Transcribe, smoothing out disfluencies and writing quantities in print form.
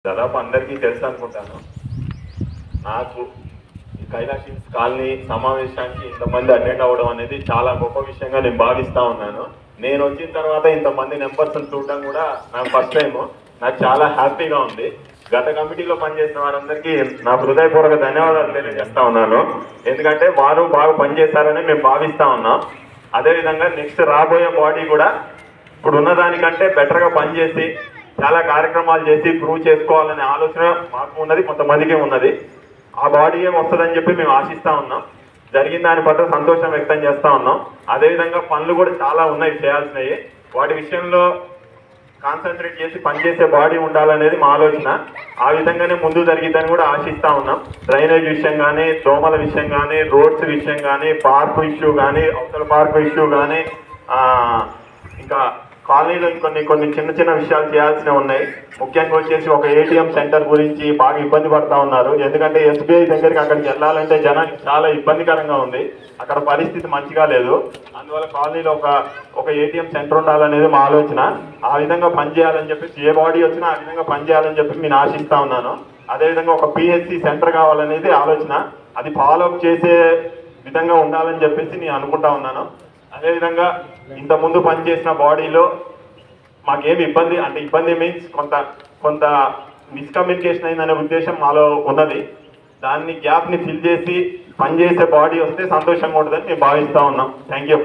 దాదాపు అందరికీ తెలుసు అనుకుంటాను. నాకు ఈ కైలాష్ హిల్స్ కాలనీ సమావేశానికి ఇంతమంది అటెండ్ అవ్వడం అనేది చాలా గొప్ప విషయంగా నేను భావిస్తా ఉన్నాను. నేను వచ్చిన తర్వాత ఇంతమంది మెంబర్స్ చూడడం కూడా నాకు ఫస్ట్ టైం. నాకు చాలా హ్యాపీగా ఉంది. గత కమిటీలో పనిచేసిన వారందరికీ నా హృదయపూర్వక ధన్యవాదాలు తెలియజేస్తా ఉన్నాను. ఎందుకంటే వారు బాగా పనిచేస్తారని మేము భావిస్తా ఉన్నాం. అదేవిధంగా నెక్స్ట్ రాబోయే బాడీ కూడా ఇప్పుడు ఉన్నదానికంటే బెటర్గా పనిచేసి చాలా కార్యక్రమాలు చేసి ప్రూవ్ చేసుకోవాలనే ఆలోచన మాకు ఉన్నది, కొంతమందికి ఉన్నది. ఆ బాడీ ఏం వస్తుందని చెప్పి మేము ఆశిస్తా ఉన్నాం. జరిగిన దాని పట్ల సంతోషం వ్యక్తం చేస్తా ఉన్నాం. అదేవిధంగా పనులు కూడా చాలా ఉన్నాయి చేయాల్సినవి. వాటి విషయంలో కాన్సన్ట్రేట్ చేసి పనిచేసే బాడీ ఉండాలనేది మా ఆలోచన. ఆ విధంగానే ముందు జరిగిద్దని కూడా ఆశిస్తా ఉన్నాం. డ్రైనేజ్ విషయం కానీ, దోమల విషయం కానీ, రోడ్స్ విషయం కానీ, పార్క్ ఇష్యూ కానీ, అవతల పార్క్ ఇష్యూ కానీ, ఇంకా కాలనీలో కొన్ని చిన్న విషయాలు చేయాల్సినవి ఉన్నాయి. ముఖ్యంగా వచ్చేసి ఒక ఏటీఎం సెంటర్ గురించి బాగా ఇబ్బంది పడతా ఉన్నారు. ఎందుకంటే ఎస్బీఐ దగ్గరికి అక్కడికి వెళ్ళాలంటే జనానికి చాలా ఇబ్బందికరంగా ఉంది. అక్కడ పరిస్థితి మంచిగా లేదు. అందువల్ల కాలనీలో ఒక ఏటీఎం సెంటర్ ఉండాలనేది మా ఆలోచన. ఆ విధంగా పనిచేయాలని చెప్పేసి ఏ బాడీ వచ్చినా ఆ విధంగా పనిచేయాలని చెప్పి నేను ఆశిస్తా ఉన్నాను. అదేవిధంగా ఒక పిహెచ్సి సెంటర్ కావాలనేది ఆలోచన. అది ఫాలోఅప్ చేసే విధంగా ఉండాలని చెప్పేసి నేను అనుకుంటా ఉన్నాను. అదేవిధంగా ఇంతకుముందు పనిచేసిన బాడీలో మాకేమి ఇబ్బంది మీన్స్ కొంత మిస్కమ్యూనికేషన్ అయిందనే ఉద్దేశం మాలో ఉన్నది. దాన్ని గ్యాప్ని ఫిల్ చేసి పనిచేసే బాడీ వస్తే సంతోషంగా ఉంటుందని మేము భావిస్తూ ఉన్నాం. Thank you.